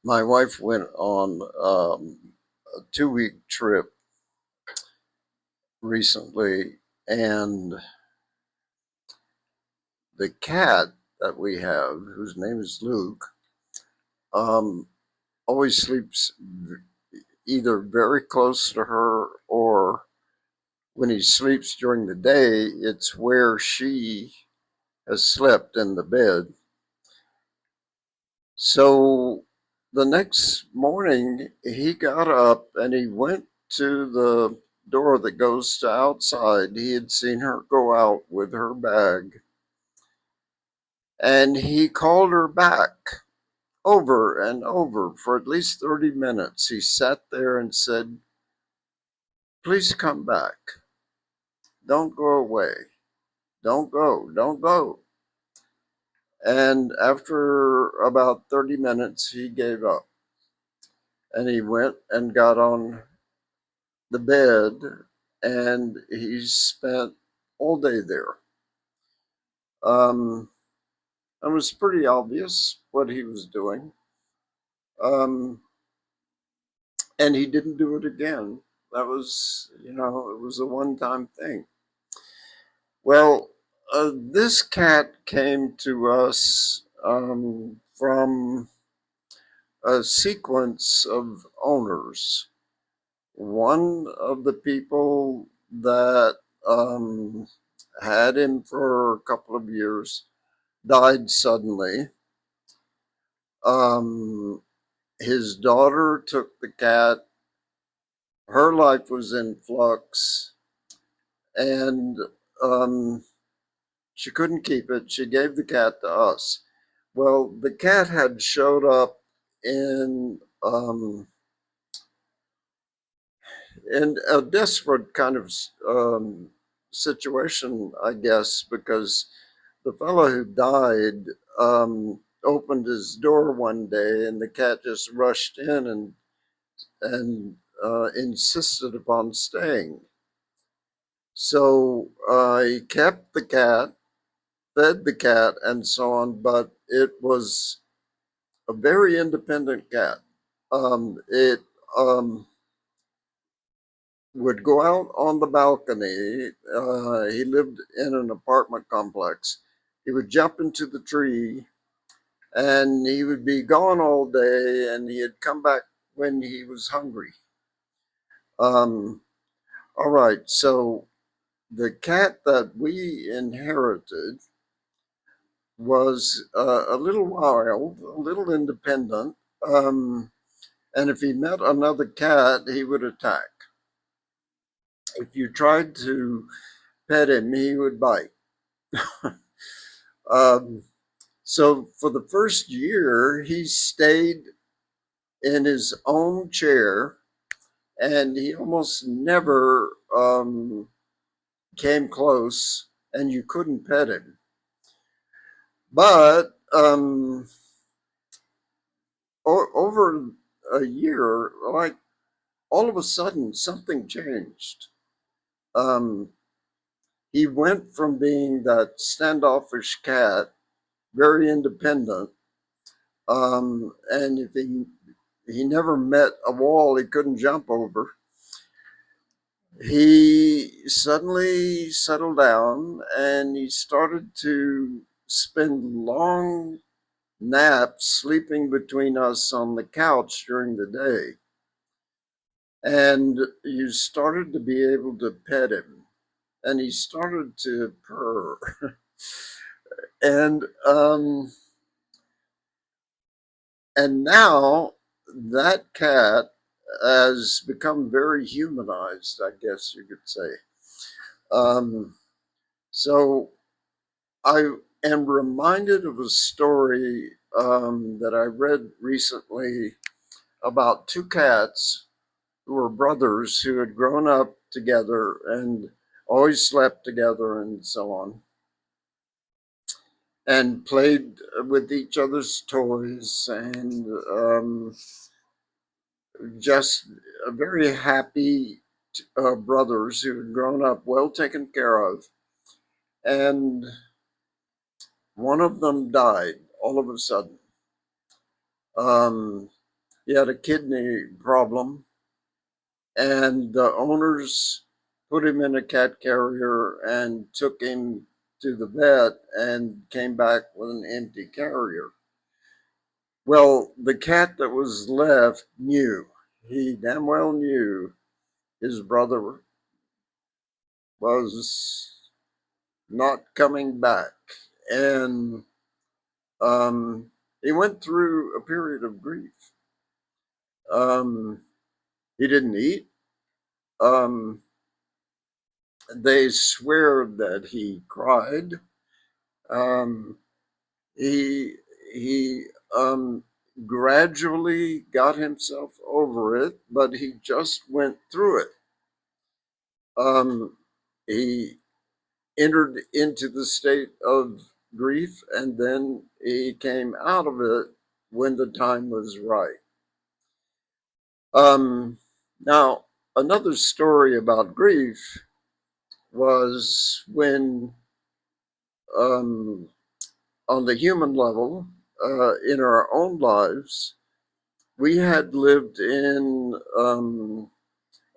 My wife went on a 2 week trip recently, and the cat that we have, whose name is Luke, um, always sleeps either very close to her, or when he sleeps during the day, it's where she has slept in the bed. So the next morning, he got up and he went to the door that goes to outside. He had seen her go out with her bag, and he called her back over and over for at least 30 minutes. He sat there and said, "Please come back. Don't go away. Don't go. Don't go." And after about 30 minutes, he gave up and he went and got on the bed, and he spent all day there. Um, it was pretty obvious what he was doing. Um, and he didn't do it again. That was, it was a one time thing. Well, this cat came to us from a sequence of owners. One of the people that had him for a couple of years died suddenly. Um, his daughter took the cat. Her life was in flux, and um, she couldn't keep it. She gave the cat to us. Well, the cat had showed up in in a desperate kind of situation, I guess, because the fellow who died opened his door one day, and the cat just rushed in and insisted upon staying. So he kept the cat, fed the cat, and so on, but it was a very independent cat. It would go out on the balcony. He lived in an apartment complex. He would jump into the tree, and he would be gone all day, and he'd come back when he was hungry. Um, all right, so the cat that we inherited was a little wild, a little independent, and if he met another cat, he would attack. If you tried to pet him, he would bite. Um, so for the first year, he stayed in his own chair, and he almost never came close, and you couldn't pet him. But over a year, like all of a sudden, something changed. Um, he went from being that standoffish cat, very independent, and if he never met a wall he couldn't jump over, he suddenly settled down and he started to spend long naps sleeping between us on the couch during the day. And you started to be able to pet him, and he started to purr. and and now that cat has become very humanized, I guess you could say. Um, so I am reminded of a story that I read recently about two cats who were brothers who had grown up together and always slept together and so on, and played with each other's toys, and just very happy brothers who had grown up well taken care of. And one of them died all of a sudden. Um, He had a kidney problem, and the owners put him in a cat carrier and took him to the vet and came back with an empty carrier. Well, the cat that was left knew, he damn well knew his brother was not coming back. And he went through a period of grief. Um, he didn't eat. Um, they swear that he cried. Um, he he gradually got himself over it, but he just went through it. He entered into the state of grief, and then he came out of it when the time was right. Um, Now, another story about grief was when, um, on the human level, in our own lives, we had lived in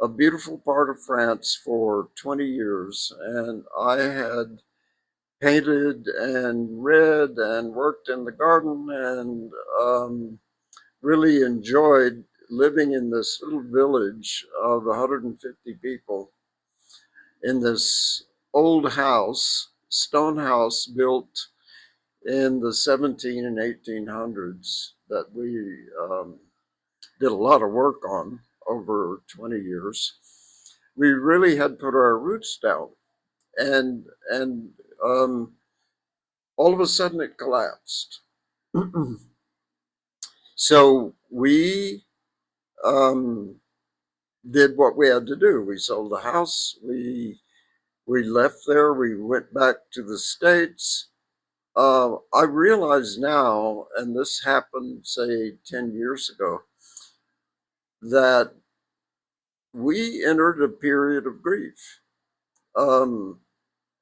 a beautiful part of France for 20 years, and I had painted and read and worked in the garden and really enjoyed living in this little village of 150 people in this old house, stone house built in the 17 and 1800s that we did a lot of work on over 20 years. We really had put our roots down, and um, all of a sudden it collapsed. So we um, did what we had to do. We sold the house. We left there. We went back to the States. I realize now, and this happened, say, 10 years ago, that we entered a period of grief. Um,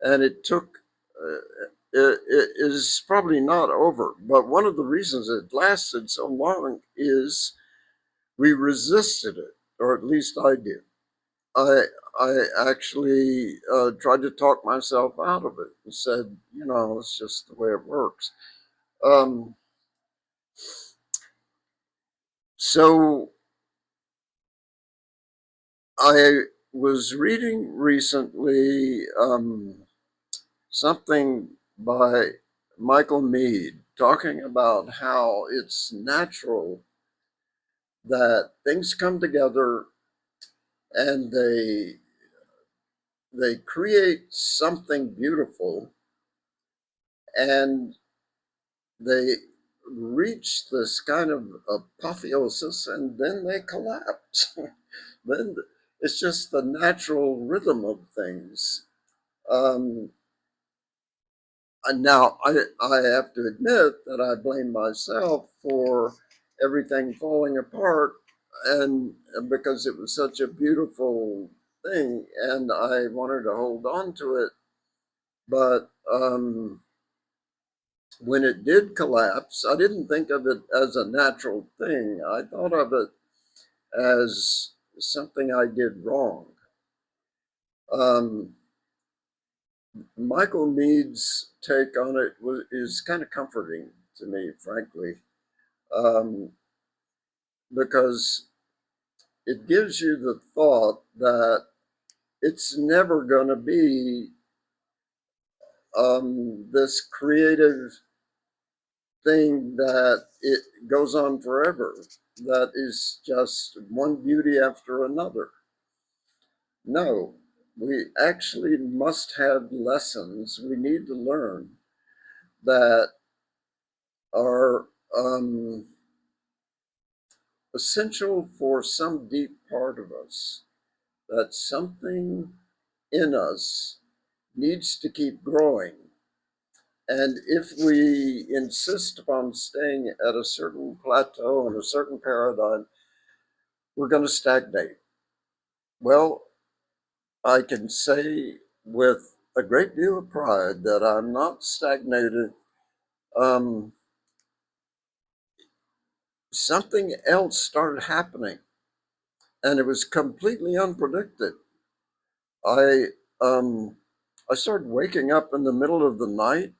and it took, it is probably not over, but one of the reasons it lasted so long is we resisted it, or at least I did. I I actually tried to talk myself out of it and said, it's just the way it works. Um, so I was reading recently something by Michael Meade talking about how it's natural that things come together and they create something beautiful, and they reach this kind of apotheosis and then they collapse. Then it's just the natural rhythm of things. Um, and now I have to admit that I blame myself for everything falling apart, and because it was such a beautiful thing and I wanted to hold on to it. But when it did collapse, I didn't think of it as a natural thing. I thought of it as something I did wrong. Um, Michael Mead's take on it is kind of comforting to me, frankly, um, because it gives you the thought that it's never going to be this creative thing that it goes on forever, that is just one beauty after another. No, we actually must have lessons we need to learn that are essential for some deep part of us, that something in us needs to keep growing. And if we insist upon staying at a certain plateau and a certain paradigm, we're going to stagnate. Well, I can say with a great deal of pride that I'm not stagnated. Um, something else started happening, and it was completely unpredicted. I um, I started waking up in the middle of the night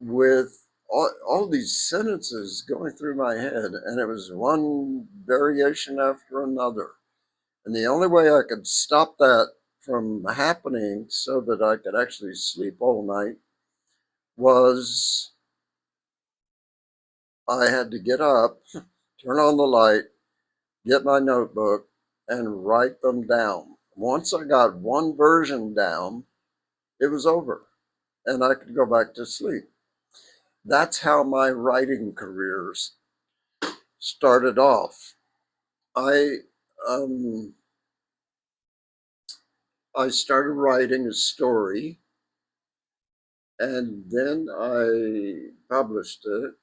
with all these sentences going through my head, and it was one variation after another. And the only way I could stop that from happening so that I could actually sleep all night was I had to get up, turn on the light, get my notebook, and write them down. Once I got one version down, it was over and I could go back to sleep. That's how my writing careers started off. I um, I started writing a story, and then I published it,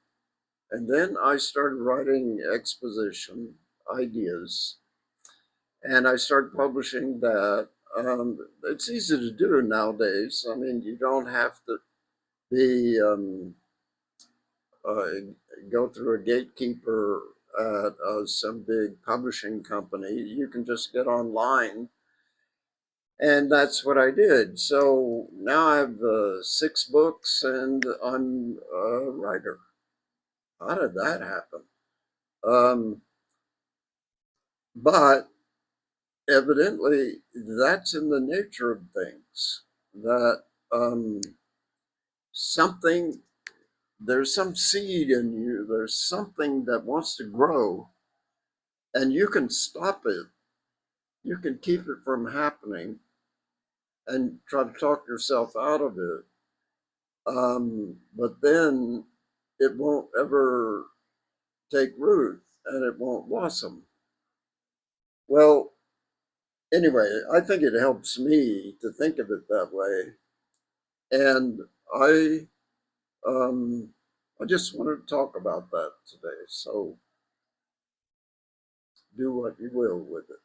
and then I started writing exposition ideas, and I started publishing that. It's easy to do nowadays. I mean, you don't have to be uh, go through a gatekeeper at some big publishing company. You can just get online, and that's what I did. So now I have 6 books, and I'm a writer. How did that happen? Um, but evidently, that's in the nature of things. That um, something there's some seed in you. There's something that wants to grow, and you can stop it. You can keep it from happening, and try to talk yourself out of it. But then it won't ever take root and it won't blossom. Well, anyway, I think it helps me to think of it that way. And I, um, I just wanted to talk about that today. So do what you will with it.